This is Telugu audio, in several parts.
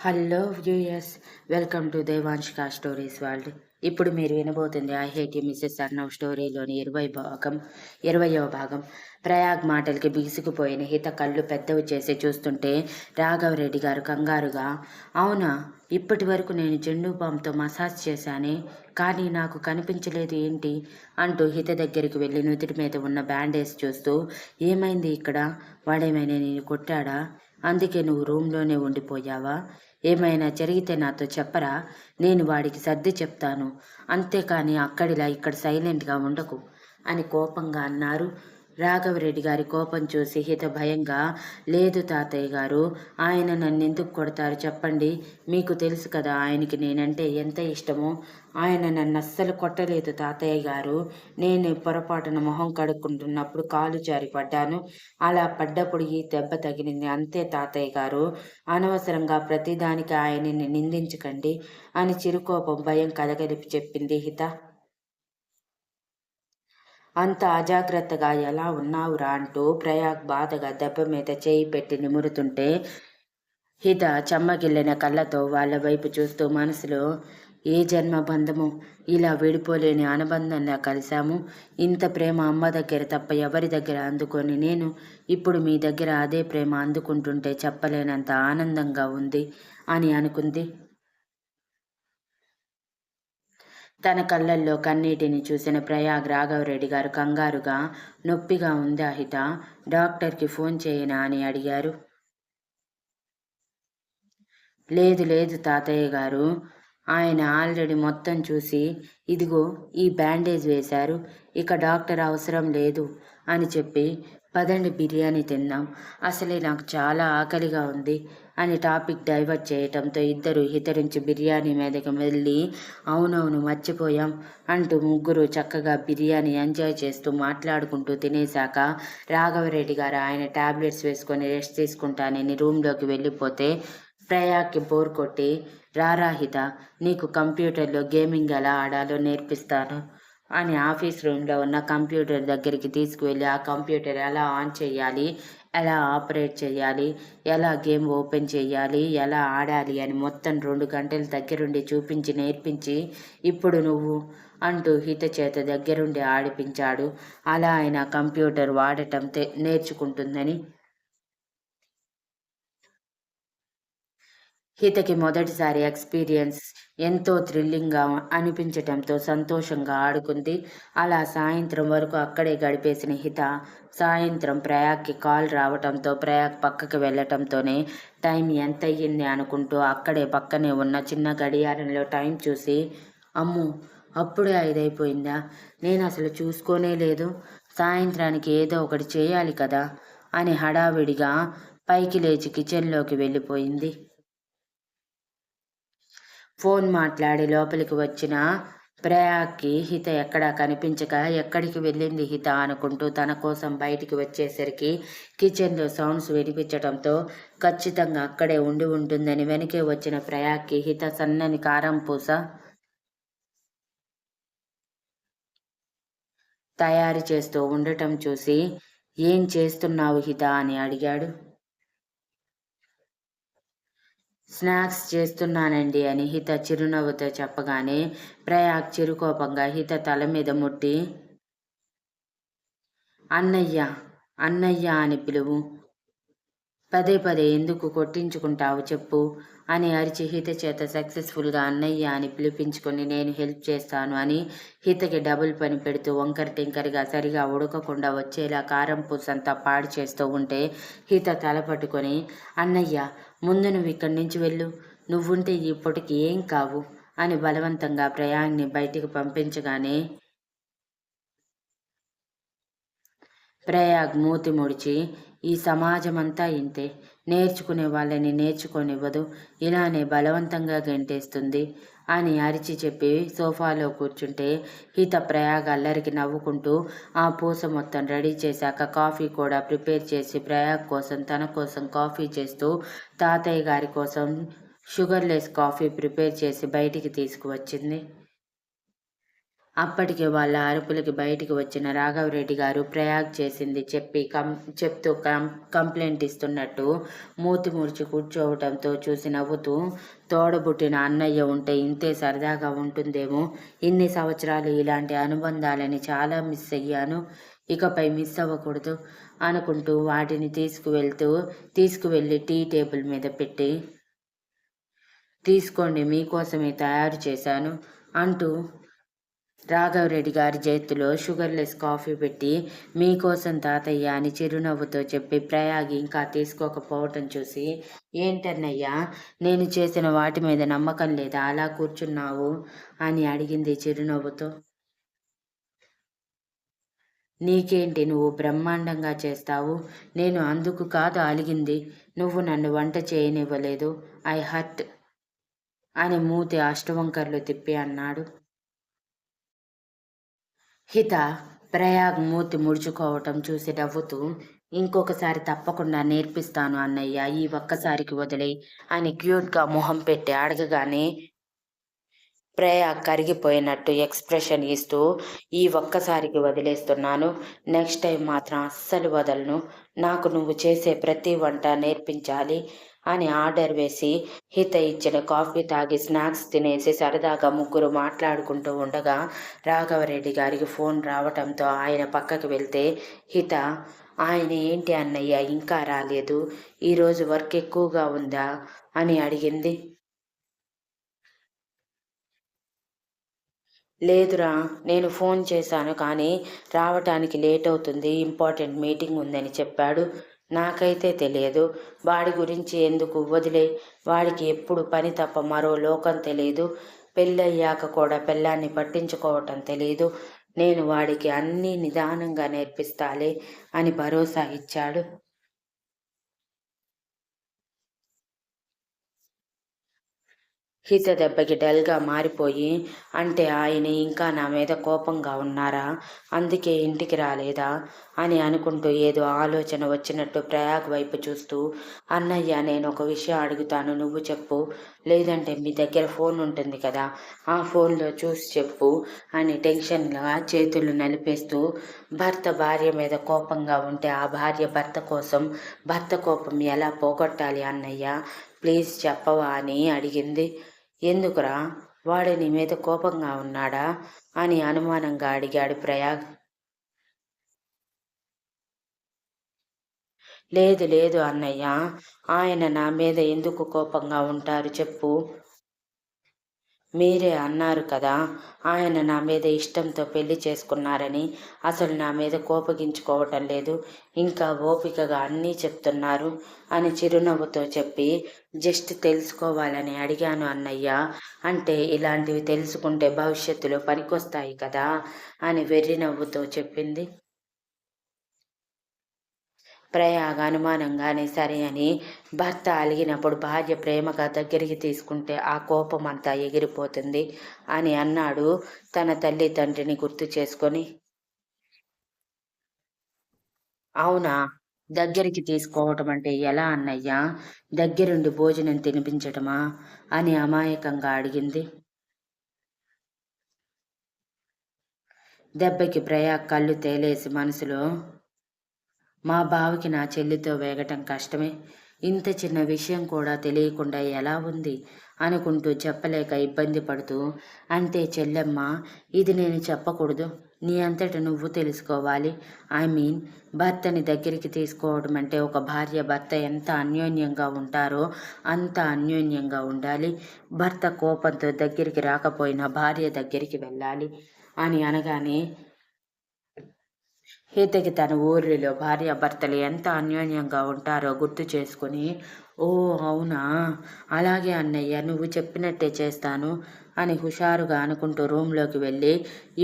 Hello viewers, welcome to Devanshika stories world. ఇప్పుడు మీరు వినబోతుంది I hate you Mrs Arnav స్టోరీలోని 20వ భాగం. ప్రయాగ్ మాటలకి బిగుసుకుపోయిన హిత కళ్ళు పెద్దవి చేసి చూస్తుంటే రాఘవరెడ్డి గారు కంగారుగా, అవునా, ఇప్పటి వరకు నేను జెండు బామ్తో మసాజ్ చేశానే, కానీ నాకు కనిపించలేదు ఏంటి అంటూ హిత దగ్గరికి వెళ్ళి నుదుటి మీద ఉన్న బ్యాండేజ్ చూస్తూ, ఏమైంది ఇక్కడ, వాడేమైనా నేను కొట్టాడా, అందుకే నువ్వు రూమ్లోనే ఉండిపోయావా, ఏమైనా జరిగితే నాతో చెప్పరా, నేను వాడికి సర్ది చెప్తాను, అంతేకాని అక్కడిలా ఇక్కడ సైలెంట్గా ఉండకు అని కోపంగా అన్నారు. రాఘవరెడ్డి గారి కోపం చూసి హిత భయంగా, లేదు తాతయ్య గారు, ఆయన నన్ను ఎందుకు కొడతారు చెప్పండి, మీకు తెలుసు కదా ఆయనకి నేనంటే ఎంత ఇష్టమో, ఆయన నన్ను అస్సలు కొట్టలేదు తాతయ్య గారు, నేను పొరపాటున మొహం కడుక్కుంటున్నప్పుడు కాలు జారి పడ్డాను, అలా పడ్డప్పుడు ఈ దెబ్బ తగిలింది అంతే తాతయ్య గారు, అనవసరంగా ప్రతిదానికి ఆయన్ని నిందించకండి అని చిరుకోపం భయం కలగలిపి చెప్పింది హిత. అంత అజాగ్రత్తగా ఎలా ఉన్నావురా అంటూ ప్రయాగ్ బాధగా దెబ్బ మీద చేయి పెట్టి నిమురుతుంటే హిత చెమ్మగిల్లిన కళ్ళతో వాళ్ళ వైపు చూస్తూ మనసులో, ఏ జన్మ బంధము, ఇలా విడిపోలేని అనుబంధంలా కలిశాము, ఇంత ప్రేమ అమ్మ దగ్గర తప్ప ఎవరి దగ్గర అందుకొని నేను ఇప్పుడు మీ దగ్గర అదే ప్రేమ అందుకుంటుంటే చెప్పలేనంత ఆనందంగా ఉంది అని అనుకుంది. తన కళ్ళల్లో కన్నీటిని చూసిన ప్రయాగ్ రాఘవరెడ్డి గారు కంగారుగా, నొప్పిగా ఉందా హిత, డాక్టర్కి ఫోన్ చేయనా అని అడిగారు. లేదు లేదు తాతయ్య గారు, ఆయన ఆల్రెడీ మొత్తం చూసి, ఇదిగో ఈ బ్యాండేజ్ వేశారు, ఇక డాక్టర్ అవసరం లేదు అని చెప్పి, పదండి బిర్యానీ తిందాం, అసలే నాకు చాలా ఆకలిగా ఉంది అని టాపిక్ డైవర్ట్ చేయటంతో ఇద్దరు హిత నుంచి బిర్యానీ మీదకి వెళ్ళి, అవునవును మర్చిపోయాం అంటూ ముగ్గురు చక్కగా బిర్యానీ ఎంజాయ్ చేస్తూ మాట్లాడుకుంటూ తినేశాక రాఘవరెడ్డి గారు ఆయన టాబ్లెట్స్ వేసుకొని రెస్ట్ తీసుకుంటానని రూమ్లోకి వెళ్ళిపోతే ప్రయాగ్కి బోర్ కొట్టి, రారాహిత, నీకు కంప్యూటర్లో గేమింగ్ ఎలా ఆడాలో నేర్పిస్తాను అని ఆఫీస్ రూమ్లో ఉన్న కంప్యూటర్ దగ్గరికి తీసుకువెళ్ళి ఆ కంప్యూటర్ ఎలా ఆన్ చేయాలి, ఎలా ఆపరేట్ చేయాలి, ఎలా గేమ్ ఓపెన్ చేయాలి, ఎలా ఆడాలి అని మొత్తం 2 గంటలు దగ్గరుండి చూపించి నేర్పించి, ఇప్పుడు నువ్వు అంటూ హిత చేత దగ్గరుండి ఆడిపించాడు. అలా ఆయన కంప్యూటర్ వాడటం నేర్చుకుంటుందని హితకి మొదటిసారి ఎక్స్పీరియన్స్ ఎంతో థ్రిల్లింగ్గా అనిపించటంతో సంతోషంగా ఆడుకుంది. అలా సాయంత్రం వరకు అక్కడే గడిపేసిన హిత సాయంత్రం ప్రయాగ్కి కాల్ రావటంతో ప్రయాగ్ పక్కకి వెళ్ళటంతోనే టైం ఎంత అయ్యింది అనుకుంటూ అక్కడే పక్కనే ఉన్న చిన్న గడియారంలో టైం చూసి, అమ్ము, అప్పుడే 5 అయిపోయిందా, నేను అసలు చూసుకోనే లేదు, సాయంత్రానికి ఏదో ఒకటి చేయాలి కదా అని హడావిడిగా పైకి లేచి కిచెన్లోకి వెళ్ళిపోయింది. ఫోన్ మాట్లాడి లోపలికి వచ్చిన ప్రయాగ్కి హిత ఎక్కడా కనిపించక ఎక్కడికి వెళ్ళింది హిత అనుకుంటూ తన కోసం బయటికి వచ్చేసరికి కిచెన్లో సౌండ్స్ వినిపించడంతో ఖచ్చితంగా అక్కడే ఉండి ఉంటుందని వెనకే వచ్చిన ప్రయాగ్కి హిత సన్నని కారం పూస తయారు చేస్తూ ఉండటం చూసి, ఏం చేస్తున్నావు హిత అని అడిగాడు. స్నాక్స్ చేస్తున్నానండి అని హిత చిరునవ్వుతో చెప్పగానే ప్రయాగ్ చిరుకోపంగా హిత తల మీద ముట్టి, అన్నయ్య అన్నయ్య అని పిలువు, పదే పదే ఎందుకు కొట్టించుకుంటావు చెప్పు అని అరిచి హిత చేత సక్సెస్ఫుల్గా అన్నయ్య అని పిలిపించుకొని నేను హెల్ప్ చేస్తాను అని హితకి డబుల్ పని పెడుతూ వంకర టింకరగా సరిగా ఉడకకుండా వచ్చేలా కారం పూసంతా పాడు చేస్తూ ఉంటే హిత తల పట్టుకొని, అన్నయ్య ముందు నువ్వు ఇక్కడి నుంచి వెళ్ళు, నువ్వుంటే ఇప్పటికి ఏం కావు అని బలవంతంగా ప్రయాగ్ని బయటికి పంపించగానే ప్రయాగ్ మూతి ముడిచి, ఈ సమాజమంతా ఇంతే, నేర్చుకునే వాళ్ళని నేర్చుకోనివ్వదు, ఇలానే బలవంతంగా గెంటేస్తుంది అని అరిచి చెప్పి సోఫాలో కూర్చుంటే హిత ప్రయాగ్ అల్లరికి నవ్వుకుంటూ ఆ పూస మొత్తం రెడీ చేశాక కాఫీ కూడా ప్రిపేర్ చేసి ప్రయాగ్ కోసం తన కోసం కాఫీ చేస్తూ తాతయ్య గారి కోసం షుగర్లెస్ కాఫీ ప్రిపేర్ చేసి బయటికి తీసుకువచ్చింది. అప్పటికి వాళ్ళ అరుపులకి బయటికి వచ్చిన రాఘవరెడ్డి గారు ప్రయాగ్ చేసింది చెప్తూ కంప్లైంట్ ఇస్తున్నట్టు మూతి ముడిచి కూర్చోవటంతో చూసి నవ్వుతూ, తోడబుట్టిన అన్నయ్య ఉంటే ఇంతే సరదాగా ఉంటుందేమో, ఇన్ని సంవత్సరాలు ఇలాంటి అనుబంధాలని చాలా మిస్ అయ్యాను, ఇకపై మిస్ అవ్వకూడదు అనుకుంటూ వాటిని తీసుకువెళ్ళి టీ టేబుల్ మీద పెట్టి, తీసుకోండి మీకోసమే తయారు చేశాను అంటూ రాఘవరెడ్డి గారి చేతిలో షుగర్లెస్ కాఫీ పెట్టి, మీకోసం తాతయ్య అని చిరునవ్వుతో చెప్పి ప్రయాగ్ ఇంకా తీసుకోకపోవటం చూసి, ఏంటన్నయ్యా, నేను చేసిన వాటి మీద నమ్మకం లేదా అలా కూర్చున్నావు అని అడిగింది చిరునవ్వుతో. నీకేంటి, నువ్వు బ్రహ్మాండంగా చేస్తావు, నేను అందుకు కాదు అలిగింది, నువ్వు నన్ను వంట చేయనివ్వలేదు, ఐ హర్ట్ అని మూతి అష్టవంకర్లు తిప్పి అన్నాడు. హిత ప్రయాగ్ మూతి ముడుచుకోవటం చూసి నవ్వుతూ, ఇంకొకసారి తప్పకుండా నేర్పిస్తాను అన్నయ్య, ఈ ఒక్కసారికి వదిలేయ్ అని క్యూట్గా మొహం పెట్టి అడగగానే ప్రయాగ్ కరిగిపోయినట్టు ఎక్స్ప్రెషన్ ఇస్తూ, ఈ ఒక్కసారికి వదిలేస్తున్నాను, నెక్స్ట్ టైం మాత్రం అస్సలు వదలను, నాకు నువ్వు చేసే ప్రతి వంట నేర్పించాలి అని ఆర్డర్ వేసి, హిత ఇచ్చిన కాఫీ తాగి స్నాక్స్ తినేసి సరదాగా ముగ్గురు మాట్లాడుకుంటూ ఉండగా రాఘవరెడ్డి గారికి ఫోన్ రావటంతో ఆయన పక్కకి వెళ్తే, హిత, ఆయన ఏంటి అన్నయ్య ఇంకా రాలేదు, ఈరోజు వర్క్ ఎక్కువగా ఉందా అని అడిగింది. లేదురా, నేను ఫోన్ చేశాను కానీ రావటానికి లేట్ అవుతుంది, ఇంపార్టెంట్ మీటింగ్ ఉందని చెప్పాడు, నాకైతే తెలియదు, వాడి గురించి ఎందుకు, వదిలే, వాడికి ఎప్పుడు పని తప్ప మరో లోకం తెలియదు, పెళ్ళయ్యాక కూడా పెళ్ళాన్ని పట్టించుకోవటం తెలియదు, నేను వాడికి అన్నీ నిదానంగా నేర్పిస్తాలే అని భరోసా ఇచ్చాడు. హిత దెబ్బకి డల్గా మారిపోయి, అంటే ఆయన ఇంకా నా మీద కోపంగా ఉన్నారా, అందుకే ఇంటికి రాలేదా అని అనుకుంటూ ఏదో ఆలోచన వచ్చినట్టు ప్రయాగ్ వైపు చూస్తూ, అన్నయ్య, నేను ఒక విషయం అడుగుతాను, నువ్వు చెప్పు, లేదంటే మీ దగ్గర ఫోన్ ఉంటుంది కదా, ఆ ఫోన్లో చూసి చెప్పు అని టెన్షన్గా చేతులు నలిపేస్తూ, భర్త భార్య మీద కోపంగా ఉంటే ఆ భార్య భర్త కోపం ఎలా పోగొట్టాలి అన్నయ్య, ప్లీజ్ చెప్పవా అని అడిగింది. ఎందుకురా, వాడు నీ మీద కోపంగా ఉన్నాడా అని అనుమానంగా అడిగాడు ప్రయాగ్. లేదు లేదు అన్నయ్య, ఆయన నా మీద ఎందుకు కోపంగా ఉంటారు చెప్పు, మీరే అన్నారు కదా ఆయన నా మీద ఇష్టంతో పెళ్లి చేసుకున్నారని, అసలు నా మీద కోపగించుకోవటం లేదు, ఇంకా ఓపికగా అన్నీ చెప్తున్నారు అని చిరునవ్వుతో చెప్పి, జస్ట్ తెలుసుకోవాలని అడిగాను అన్నయ్య, అంటే ఇలాంటివి తెలుసుకుంటే భవిష్యత్తులో పనికొస్తాయి కదా అని వెర్రి నవ్వుతో చెప్పింది. ప్రయాగ అనుమానంగానే సరే అని, భర్త అలిగినప్పుడు భార్య ప్రేమగా దగ్గరికి తీసుకుంటే ఆ కోపం అంతా ఎగిరిపోతుంది అని అన్నాడు తన తల్లి తండ్రిని గుర్తు చేసుకొని. అవునా, దగ్గరికి తీసుకోవటం అంటే ఎలా అన్నయ్యా, దగ్గరుండి భోజనం తినిపించటమా అని అమాయకంగా అడిగింది. దెబ్బకి ప్రయాగ్ కళ్ళు తేలేసి మనసులో, మా బావకి నా చెల్లితో వేగటం కష్టమే, ఇంత చిన్న విషయం కూడా తెలియకుండా ఎలా ఉంది అనుకుంటూ చెప్పలేక ఇబ్బంది పడుతూ, అంతే చెల్లెమ్మ, ఇది నేను చెప్పకూడదు, నీ అంతట నువ్వు తెలుసుకోవాలి, ఐ మీన్ భర్తని దగ్గరికి తీసుకోవడం అంటే ఒక భార్య భర్త ఎంత అన్యోన్యంగా ఉంటారో అంత అన్యోన్యంగా ఉండాలి, భర్త కోపంతో దగ్గరికి రాకపోయినా భార్య దగ్గరికి వెళ్ళాలి అని అనగానే హితకి తన ఊరిలో భార్యాభర్తలు ఎంత అన్యోన్యంగా ఉంటారో గుర్తు చేసుకుని, ఓ అవునా, అలాగే అన్నయ్య, నువ్వు చెప్పినట్టే చేస్తాను అని హుషారుగా అనుకుంటూ రూంలోకి వెళ్ళి,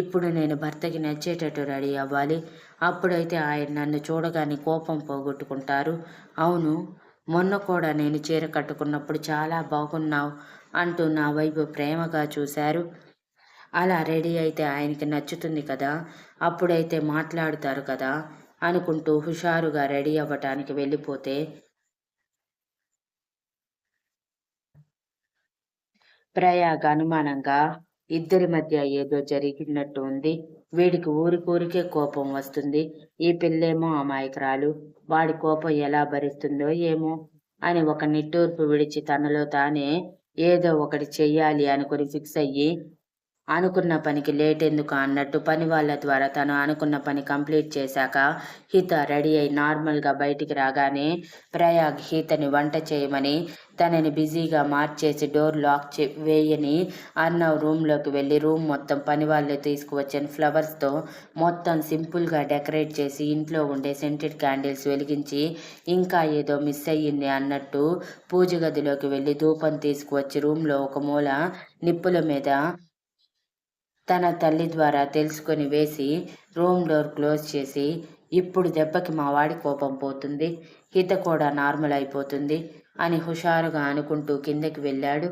ఇప్పుడు నేను భర్తకి నచ్చేటట్టు రెడీ అవ్వాలి, అప్పుడైతే ఆయన నన్ను చూడగానే కోపం పోగొట్టుకుంటారు, అవును, మొన్న కూడా నేను చీర కట్టుకున్నప్పుడు చాలా బాగున్నావు అంటూ నా వైపు ప్రేమగా చూశారు, అలా రెడీ అయితే ఆయనకి నచ్చుతుంది కదా, అప్పుడైతే మాట్లాడుతారు కదా అనుకుంటూ హుషారుగా రెడీ అవ్వటానికి వెళ్ళిపోతే, ప్రయాగ అనుమానంగా, ఇద్దరి మధ్య ఏదో జరిగినట్టు ఉంది. వీడికి ఊరికూరికే కోపం వస్తుంది. ఈ పిల్లేమో అమాయకురాలు. వాడి కోపం ఎలా భరిస్తుందో ఏమో అని ఒక నిట్టూర్పు విడిచి తనలో తానే ఏదో ఒకటి చెయ్యాలి అనుకుని ఫిక్స్ అయ్యి అనుకున్న పనికి లేటెందుకు అన్నట్టు పని వాళ్ళ ద్వారా తను అనుకున్న పని కంప్లీట్ చేశాక హిత రెడీ అయి నార్మల్గా బయటికి రాగానే ప్రయాగ్ హితని వంట చేయమని తనని బిజీగా మార్చేసి డోర్ లాక్ వేయని అర్నవ్ రూమ్లోకి వెళ్ళి రూమ్ మొత్తం పని వాళ్ళే తీసుకువచ్చిన ఫ్లవర్స్తో మొత్తం సింపుల్గా డెకరేట్ చేసి ఇంట్లో ఉండే సెంటెడ్ క్యాండిల్స్ వెలిగించి ఇంకా ఏదో మిస్ అయ్యింది అన్నట్టు పూజ గదిలోకి వెళ్ళి ధూపం తీసుకువచ్చి రూమ్లో ఒక మూల నిప్పుల మీద తన తల్లి ద్వారా తెలుసుకొని వేసి రూమ్ డోర్ క్లోజ్ చేసి ఇప్పుడు దెబ్బకి మా వాడి కోపం పోతుంది, హిత కూడా నార్మల్ అయిపోతుంది అని హుషారుగా అనుకుంటూ కిందకి వెళ్ళాడు.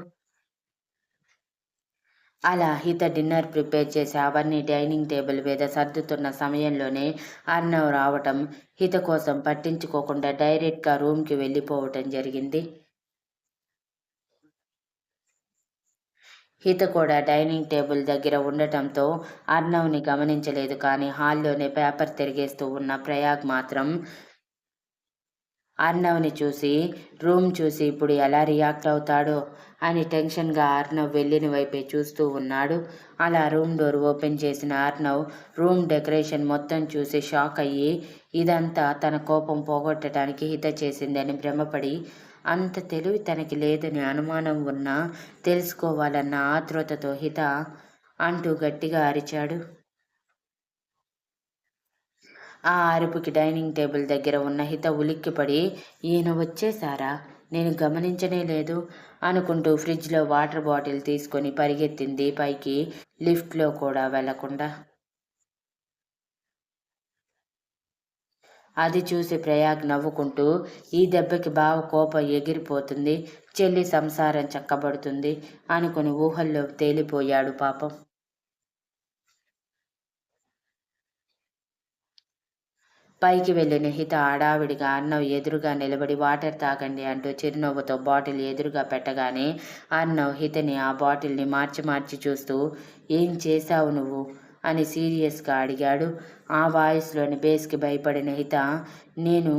అలా హిత డిన్నర్ ప్రిపేర్ చేసి అవన్నీ డైనింగ్ టేబుల్ మీద సర్దుతున్న సమయంలోనే అర్ణవ్ రావటం, హిత కోసం పట్టించుకోకుండా డైరెక్ట్గా రూమ్కి వెళ్ళిపోవటం జరిగింది. హిత కూడా డైనింగ్ టేబుల్ దగ్గర ఉండటంతో అర్ణవ్ని గమనించలేదు. కానీ హాల్లోనే పేపర్ తిరిగేస్తూ ఉన్న ప్రయాగ్ మాత్రం అర్ణవ్ని చూసి రూమ్ చూసి ఇప్పుడు ఎలా రియాక్ట్ అవుతాడో అని టెన్షన్గా అర్ణవ్ వెళ్ళిన వైపే చూస్తూ ఉన్నాడు. అలా రూమ్ డోర్ ఓపెన్ చేసిన అర్ణవ్ రూమ్ డెకరేషన్ మొత్తం చూసి షాక్ అయ్యి ఇదంతా తన కోపం పోగొట్టడానికి హిత చేసిందని భ్రమపడి, అంత తెలివి తనకి లేదని అనుమానం ఉన్నా తెలుసుకోవాలన్న ఆతృతతో హిత అంటూ గట్టిగా అరిచాడు. ఆ అరుపుకి డైనింగ్ టేబుల్ దగ్గర ఉన్న హిత ఉలిక్కిపడి, ఈయన వచ్చేసారా, నేను గమనించనే లేదు అనుకుంటూ ఫ్రిడ్జ్లో వాటర్ బాటిల్ తీసుకొని పరిగెత్తింది పైకి, లిఫ్ట్లో కూడా వెళ్లకుండా. అది చూసి ప్రయాగ్ నవ్వుకుంటూ, ఈ దెబ్బకి బావ కోపం ఎగిరిపోతుంది, చెల్లి సంసారం చక్కబడుతుంది అనుకుని ఊహల్లో తేలిపోయాడు పాపం. పైకి వెళ్ళిన హిత హడావిడిగా అర్ణవ్ ఎదురుగా నిలబడి వాటర్ తాగండి అంటూ చిరునవ్వుతో బాటిల్ ఎదురుగా పెట్టగానే అర్ణవ్ హితని ఆ బాటిల్ని మార్చి మార్చి చూస్తూ, ఏం చేశావు నువ్వు అని సీరియస్గా అడిగాడు. ఆ వాయిస్లోని బేస్కి భయపడిన హిత, నేను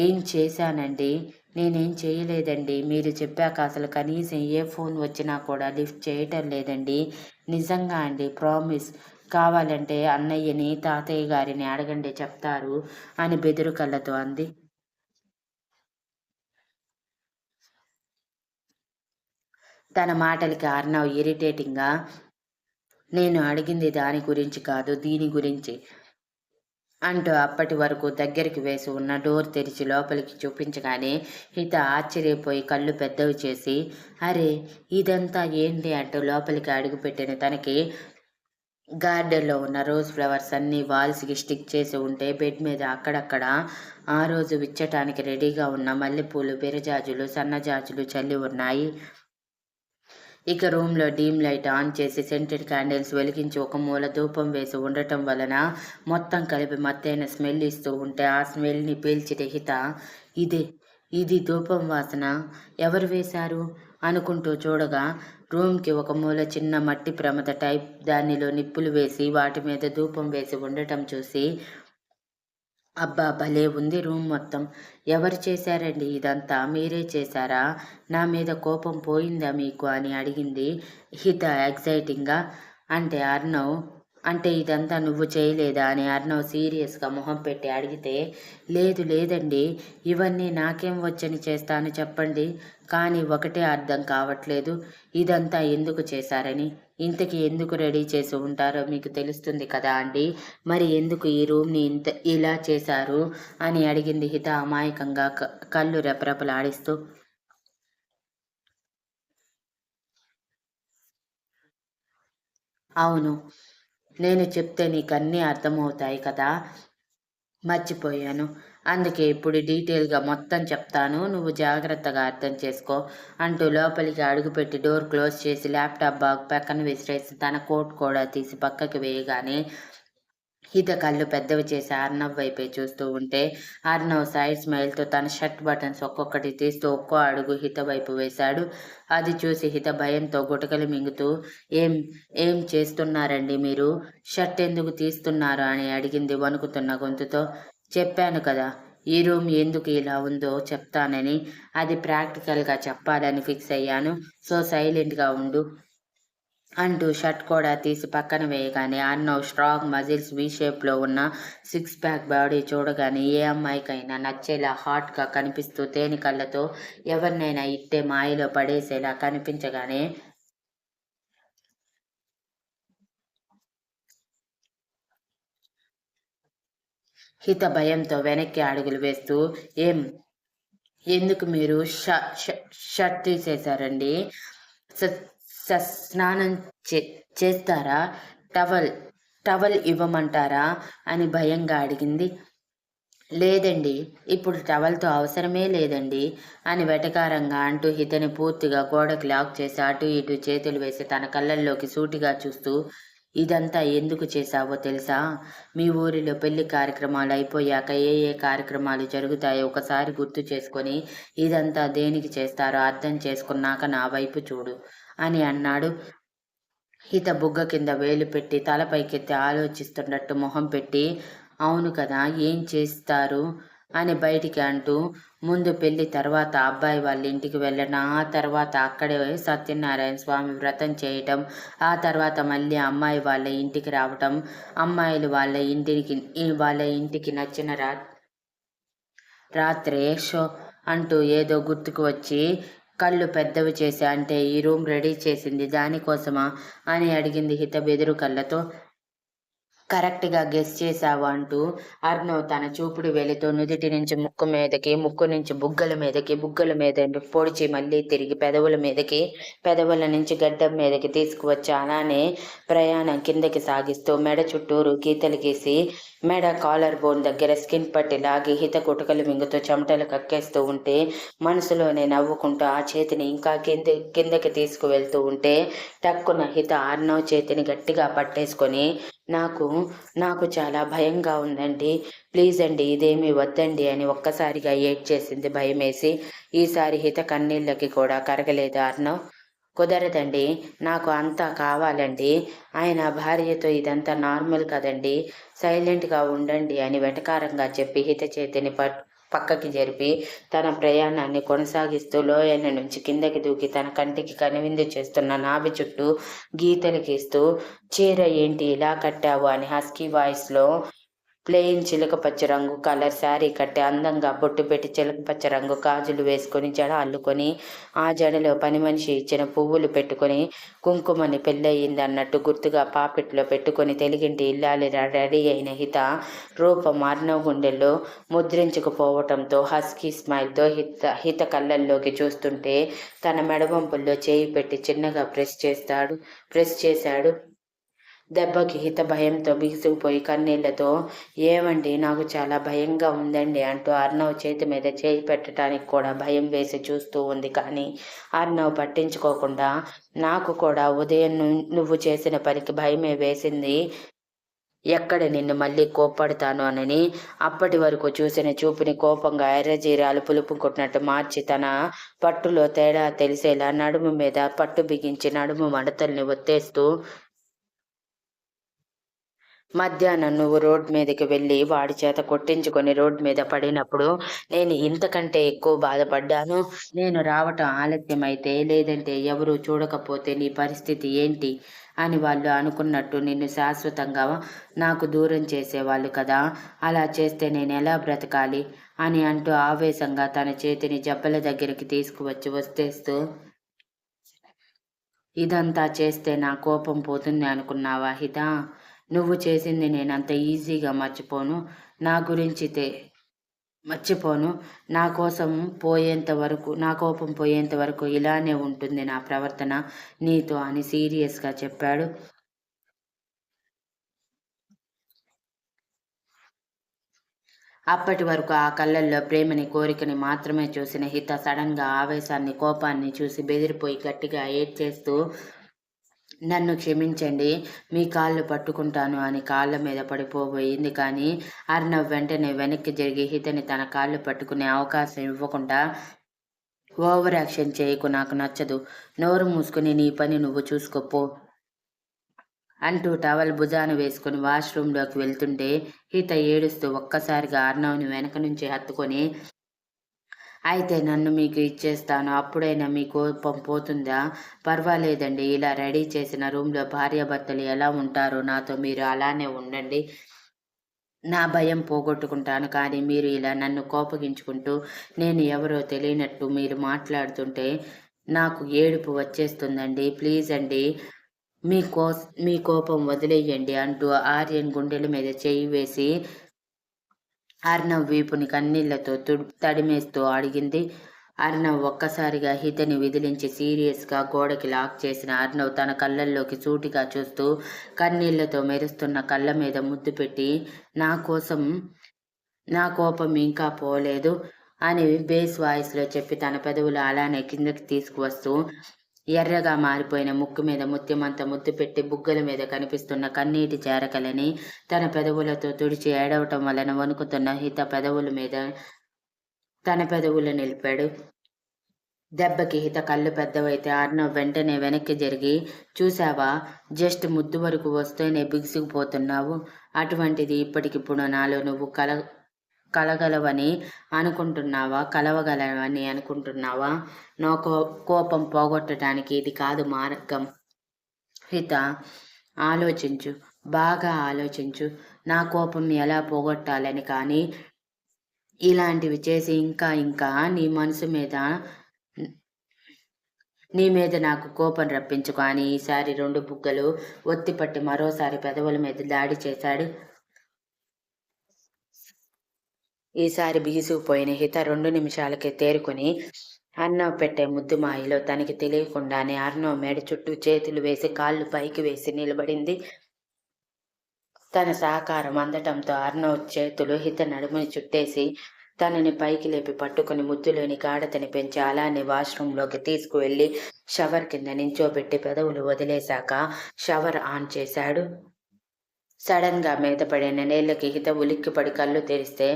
ఏం చేశానండి, నేనేం చేయలేదండి, మీరు చెప్పాక అసలు కనీసం ఏ ఫోన్ వచ్చినా కూడా లిఫ్ట్ చేయటం లేదండి, నిజంగా అండి, ప్రామిస్, కావాలంటే అన్నయ్యని తాతయ్య గారిని అడగండి చెప్తారు అని బెదురు కళ్ళతో అంది. తన మాటలకి అర్ణవ్ ఇరిటేటింగ్గా, నేను అడిగింది దాని గురించి కాదు, దీని గురించి అంటూ అప్పటి వరకు దగ్గరికి వేసి ఉన్న డోర్ తెరిచి లోపలికి చూపించగానే హిత ఆశ్చర్యపోయి కళ్ళు పెద్దవి చేసి, అరే ఇదంతా ఏంటి అంటూ లోపలికి అడుగుపెట్టిన తనకి గార్డెన్లో ఉన్న రోజ్ ఫ్లవర్స్ అన్నీ వాల్స్కి స్టిక్ చేసి ఉంటే బెడ్ మీద అక్కడక్కడ ఆ రోజు విచ్చటానికి రెడీగా ఉన్న మల్లెపూలు, బిరజాజులు, సన్నజాజులు చల్లి ఉన్నాయి. ఇక రూమ్లో డీమ్ లైట్ ఆన్ చేసి సెంటెడ్ క్యాండిల్స్ వెలిగించి ఒక మూల ధూపం వేసి ఉండటం వలన మొత్తం కలిపి మత్తైన స్మెల్ ఇస్తూ ఉంటే ఆ స్మెల్ని పీల్చి హిత, ఇది ధూపం వాసన, ఎవరు వేశారు అనుకుంటూ చూడగా రూమ్కి ఒక మూల చిన్న మట్టి ప్రమద టైప్ దానిలో నిప్పులు వేసి వాటి మీద ధూపం వేసి ఉండటం చూసి, అబ్బా భలే ఉంది రూమ్ మొత్తం, ఎవరు చేశారండి ఇదంతా, మీరే చేశారా, నా మీద కోపం పోయిందా మీకు అని అడిగింది హిత ఎగ్జైటింగ్గా. అంటే ఇదంతా నువ్వు చేయలేదా అని అర్ణవ్ సీరియస్గా మొహం పెట్టి అడిగితే, లేదు లేదండి, ఇవన్నీ నాకేం వచ్చని చేస్తాను చెప్పండి, కానీ ఒకటే అర్థం కావట్లేదు, ఇదంతా ఎందుకు చేశారని, ఇంతకీ ఎందుకు రెడీ చేసి ఉంటారో మీకు తెలుస్తుంది కదా అండి, మరి ఎందుకు ఈ రూమ్ని ఇలా చేశారు అని అడిగింది హిత అమాయకంగా కళ్ళు రెపరెపలాడిస్తూ. అవును, నేను చెప్తే నీకు అన్నీ అర్థమవుతాయి కదా, మర్చిపోయాను, అందుకే ఇప్పుడు డీటెయిల్గా మొత్తం చెప్తాను, నువ్వు జాగ్రత్తగా అర్థం చేసుకో అంటూ లోపలికి అడుగుపెట్టి డోర్ క్లోజ్ చేసి ల్యాప్టాప్ బాగ్ పక్కన విసిరేసి తన కోట్ కూడా తీసి పక్కకి వేయగానే హిత కళ్ళు పెద్దవి చేసి అర్నవ్ వైపే చూస్తూ ఉంటే అర్నవ్ సైడ్ స్మైల్తో తన షర్ట్ బటన్స్ ఒక్కొక్కటి తీస్తూ ఒక్కో అడుగు హిత వైపు వేశాడు. అది చూసి హిత భయంతో గుటకలు మింగుతూ ఏం ఏం చేస్తున్నారండి మీరు? షర్ట్ ఎందుకు తీస్తున్నారు అని అడిగింది వణుకుతున్న గొంతుతో. చెప్పాను కదా ఈ రూమ్ ఎందుకు ఇలా ఉందో చెప్తానని. అది ప్రాక్టికల్గా చెప్పాలని ఫిక్స్ అయ్యాను. సో సైలెంట్గా ఉండు అంటూ షర్ట్ కూడా తీసి పక్కన వేయగానే అర్నవ్ స్ట్రాంగ్ మజిల్స్ వీ షేప్లో ఉన్న సిక్స్ ప్యాక్ బాడీ చూడగానే ఏ అమ్మాయికైనా నచ్చేలా హాట్గా కనిపిస్తూ తేనె కళ్ళతో ఎవరినైనా ఇట్టే మాయలో పడేసేలా కనిపించగానే హిత భయంతో వెనక్కి అడుగులు వేస్తూ ఏం ఎందుకు మీరు షర్ట్ తీసేశారండి? స్నానం చేస్తారా? టవల్ టవల్ ఇవ్వమంటారా అని భయంగా అడిగింది. లేదండి, ఇప్పుడు టవల్తో అవసరమే లేదండి అని వెటకారంగా అంటూ హితని పూర్తిగా గోడకి లాక్ చేసి అటు ఇటు చేతులు వేసి తన కళ్ళల్లోకి సూటిగా చూస్తూ ఇదంతా ఎందుకు చేశావో తెలుసా? మీ ఊరిలో పెళ్లి కార్యక్రమాలు అయిపోయాక ఏ ఏ కార్యక్రమాలు జరుగుతాయో ఒకసారి గుర్తు చేసుకొని ఇదంతా దేనికి చేస్తారో అర్థం చేసుకున్నాక నా వైపు చూడు అని అన్నాడు. హిత బుగ్గ కింద వేలు పెట్టి తలపైకెత్తి ఆలోచిస్తున్నట్టు మొహం పెట్టి అవును కదా ఏం చేస్తారు అని బయటికి అంటూ ముందు పెళ్లి తర్వాత అబ్బాయి వాళ్ళ ఇంటికి వెళ్ళడం, ఆ తర్వాత అక్కడే సత్యనారాయణ స్వామి వ్రతం చేయటం, ఆ తర్వాత మళ్ళీ అమ్మాయి వాళ్ళ ఇంటికి రావటం, అమ్మాయిలు వాళ్ళ ఇంటికి నచ్చిన రాత్రే షో అంటూ ఏదో గుర్తుకు వచ్చి కళ్ళు పెద్దవి చేసి అంటే ఈ రూమ్ రెడీ చేసింది దానికోసమా అని అడిగింది హిత బెదురు కళ్ళతో. కరెక్ట్గా గెస్ చేశావు అంటూ అర్నవ్ తన చూపుడు వేలితో నుదిటి నుంచి ముక్కు మీదకి, ముక్కు నుంచి బుగ్గల మీదకి, బుగ్గల మీద పొడిచి మళ్ళీ తిరిగి పెదవుల మీదకి, పెదవుల నుంచి గడ్డం మీదకి తీసుకువచ్చి అలానే ప్రయాణం కిందకి సాగిస్తూ మెడ చుట్టూరు గీతలు గీసి మెడ కాలర్ బోన్ దగ్గర స్కిన్ పట్టి లాగి హిత కుటకలు మింగుతూ చెమటలు కక్కేస్తూ ఉంటే మనసులోనే నవ్వుకుంటూ ఆ చేతిని ఇంకా కిందకి తీసుకువెళ్తూ ఉంటే టక్కున హిత అర్నవ్ చేతిని గట్టిగా పట్టేసుకొని నాకు చాలా భయంగా ఉందండి, ప్లీజ్ అండి ఇదేమీ వద్దండి అని ఒక్కసారిగా ఏడ్చేసింది భయమేసి. ఈసారి హిత కన్నీళ్ళకి కూడా కరగలేదు అర్నవ్. కుదరదండి, నాకు అంతా కావాలండి, ఆయన భార్యతో ఇదంతా నార్మల్ కదండి, సైలెంట్గా ఉండండి అని వెటకారంగా చెప్పి హిత చేతిని పక్కకి జరిపి తన ప్రయాణాన్ని కొనసాగిస్తూ లోయల నుంచి కిందకి దూకి తన కంటికి కనువిందు చేస్తున్న నాభి చుట్టూ గీతలు గీస్తూ చీర ఏంటి ఇలా కట్టావు అని హస్కీ వాయిస్లో ప్లెయిన్ చిలకపచ్చ రంగు కలర్ శారీ కట్టి అందంగా బొట్టు పెట్టి చిలకపచ్చ రంగు గాజులు వేసుకొని జడ అల్లుకొని ఆ జడలో పని మనిషి ఇచ్చిన పువ్వులు పెట్టుకొని కుంకుమని పెళ్ళయింది అన్నట్టు గుర్తుగా పాపిట్లో పెట్టుకొని తెలుగింటి ఇల్లాలి రెడీ అయిన హిత రూపం అర్నవ్ గుండెల్లో ముద్రించుకుపోవటంతో హస్కీ స్మైల్తో హిత కళ్ళల్లోకి చూస్తుంటే తన మెడవంపుల్లో చేయి పెట్టి చిన్నగా ప్రెస్ చేశాడు. దెబ్బకి హిత భయంతో బిగుసుకుపోయి కన్నీళ్లతో ఏమండి నాకు చాలా భయంగా ఉందండి అంటూ అర్నవ్ చేతి మీద చేయి పెట్టడానికి కూడా భయం వేసి చూస్తూ ఉంది. కానీ అర్నవ్ పట్టించుకోకుండా నాకు కూడా ఉదయం నువ్వు చేసిన పనికి భయమే వేసింది, ఎక్కడ నిన్ను మళ్ళీ కోప్పడతాను అనని అప్పటి వరకు చూసిన చూపుని కోపంగా ఎర్రజీరాలు పులుపుకుంటున్నట్టు మార్చి తన పట్టులో తేడా తెలిసేలా నడుము మీద పట్టు బిగించి నడుము మడతల్ని ఒత్తేస్తూ మధ్యాహ్నం నువ్వు రోడ్ మీదకి వెళ్ళి వాడి చేత కొట్టించుకొని రోడ్ మీద పడినప్పుడు నేను ఇంతకంటే ఎక్కువ బాధపడ్డాను. నేను రావటం ఆలస్యమైతే లేదంటే ఎవరు చూడకపోతే నీ పరిస్థితి ఏంటి అని వాళ్ళు అనుకున్నట్టు నిన్ను శాశ్వతంగా నాకు దూరం చేసేవాళ్ళు కదా, అలా చేస్తే నేను ఎలా బ్రతకాలి అని అంటూ ఆవేశంగా తన చేతిని జబ్బల దగ్గరికి తీసుకువచ్చి వస్తేస్తూ ఇదంతా చేస్తే నా కోపం పోతుంది అనుకున్నావా హిత? నువ్వు చేసింది నేనంత ఈజీగా మర్చిపోను. నా గురించి మర్చిపోను. నా కోపం పోయేంత వరకు ఇలానే ఉంటుంది నా ప్రవర్తన నీతో అని సీరియస్గా చెప్పాడు. అప్పటి వరకు ఆ కళ్ళల్లో ప్రేమని కోరికని మాత్రమే చూసిన హిత సడన్గా ఆవేశాన్ని కోపాన్ని చూసి బెదిరిపోయి గట్టిగా ఏడ్చేస్తూ నన్ను క్షమించండి, మీ కాళ్ళు పట్టుకుంటాను అని కాళ్ళ మీద పడిపోబోయింది. కానీ అర్నవ్ వెంటనే వెనక్కి జరిగి హితని తన కాళ్ళు పట్టుకునే అవకాశం ఇవ్వకుండా, ఓవర్ యాక్షన్ చేయకు, నాకు నచ్చదు, నోరు మూసుకుని నీ పని నువ్వు చూసుకోపో అంటూ టవల్ భుజాన వేసుకుని వాష్రూంలోకి వెళ్తుంటే హిత ఏడుస్తూ ఒక్కసారిగా అర్నవ్ని వెనక నుంచి హత్తుకొని, అయితే నన్ను మీకు ఇచ్చేస్తాను, అప్పుడైనా మీ కోపం పోతుందా? పర్వాలేదండి, ఇలా రెడీ చేసిన రూమ్లో భార్యాభర్తలు ఎలా ఉంటారో నాతో మీరు అలానే ఉండండి, నా భయం పోగొట్టుకుంటాను. కానీ మీరు ఇలా నన్ను కోపగించుకుంటూ నేను ఎవరో తెలియనట్టు మీరు మాట్లాడుతుంటే నాకు ఏడుపు వచ్చేస్తుందండి. ప్లీజ్ అండి, మీ కోపం వదిలేయండి అంటూ ఆర్యన్ గుండెల మీద చేయి వేసి అర్నవ్ వీపుని కన్నీళ్లతో తడిమేస్తూ అడిగింది. అర్నవ్ ఒక్కసారిగా హితని విదిలించి సీరియస్గా గోడకి లాక్ చేసిన అర్నవ్ తన కళ్ళల్లోకి సూటిగా చూస్తూ కన్నీళ్లతో మెరుస్తున్న కళ్ళ మీద ముద్దు పెట్టి, నా కోపం ఇంకా పోలేదు అని బేస్ వాయిస్లో చెప్పి తన పెదవులు అలానే కిందకి తీసుకువస్తూ ఎర్రగా మారిపోయిన ముక్కు మీద ముత్యమంత ముద్దు పెట్టి బుగ్గల మీద కనిపిస్తున్న కన్నీటి చేరకలని తన పెదవులతో తుడిచి ఏడవటం వలన వణుకుతున్న హిత పెదవుల మీద తన పెదవులు నిలిపాడు. దెబ్బకి హిత కళ్ళు పెద్దవైతే అర్నవ్ వెంటనే వెనక్కి జరిగి, చూసావా, జస్ట్ ముద్దు వరకు వస్తేనే బిగుసుకుపోతున్నావు, అటువంటిది ఇప్పటికిప్పుడు నాలో నువ్వు కలవగలవని అనుకుంటున్నావా? నా కోపం పోగొట్టడానికి ఇది కాదు మార్గం. హిత, ఆలోచించు, బాగా ఆలోచించు, నా కోపం ఎలా పోగొట్టాలని. కానీ ఇలాంటివి చేసి ఇంకా నీ మనసు మీద నీ మీద నాకు కోపం రప్పించుకో అని ఈసారి 2 బుగ్గలు ఒత్తిపట్టి మరోసారి పెదవుల మీద దాడి చేశాడు. ఈసారి బిగిసిపోయిన హిత 2 నిమిషాలకే తేరుకుని అర్నవ్ పెట్టే ముద్దు మాయలో తనకి తెలియకుండానే అర్నవ్ మెడ చుట్టూ చేతులు వేసి కాళ్ళు పైకి వేసి నిలబడింది. తన సహకారం అందటంతో అర్నవ్ చేతులు హిత నడుముని చుట్టేసి తనని పైకి లేపి పట్టుకుని ముద్దులోని గాఢతని పెంచి అలానే వాష్రూంలోకి తీసుకువెళ్ళి షవర్ కింద నించోబెట్టి పెదవులు వదిలేశాక షవర్ ఆన్ చేశాడు. సడన్ గా మీద పడిన నీళ్ళకి హిత ఉలిక్కిపడి కళ్ళు తెరిస్తే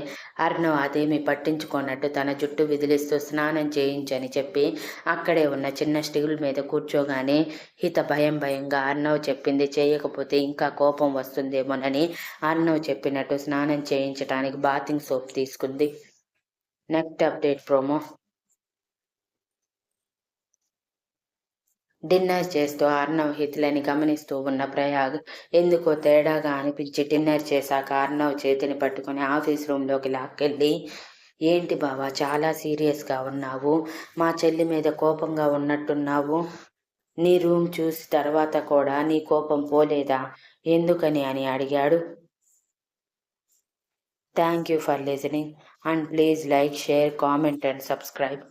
అర్నవ్ అదేమీ పట్టించుకున్నట్టు తన జుట్టు విదిలిస్తూ స్నానం చేయించని చెప్పి అక్కడే ఉన్న చిన్న స్టీల్ మీద కూర్చోగానే హిత భయంగా అర్నవ్ చెప్పింది చేయకపోతే ఇంకా కోపం వస్తుందేమోనని అర్నవ్ చెప్పినట్టు స్నానం చేయించడానికి బాతింగ్ సోప్ తీసుకుంది. Next update promo. డిన్నర్ చేస్తూ అర్నవ్ హితలని గమనిస్తూ ఉన్న ప్రయాగ్ ఎందుకో తేడాగా అనిపించి డిన్నర్ చేశాక అర్నవ్ చేతిని పట్టుకుని ఆఫీస్ రూమ్లోకి లాక్కెళ్ళి, ఏంటి బావా చాలా సీరియస్గా ఉన్నావు, మా చెల్లి మీద కోపంగా ఉన్నట్టున్నావు, నీ రూమ్ చూసి తర్వాత కూడా నీ కోపం పోలేదా, ఎందుకని అని అడిగాడు. Thank you for listening and please like, share, comment and subscribe.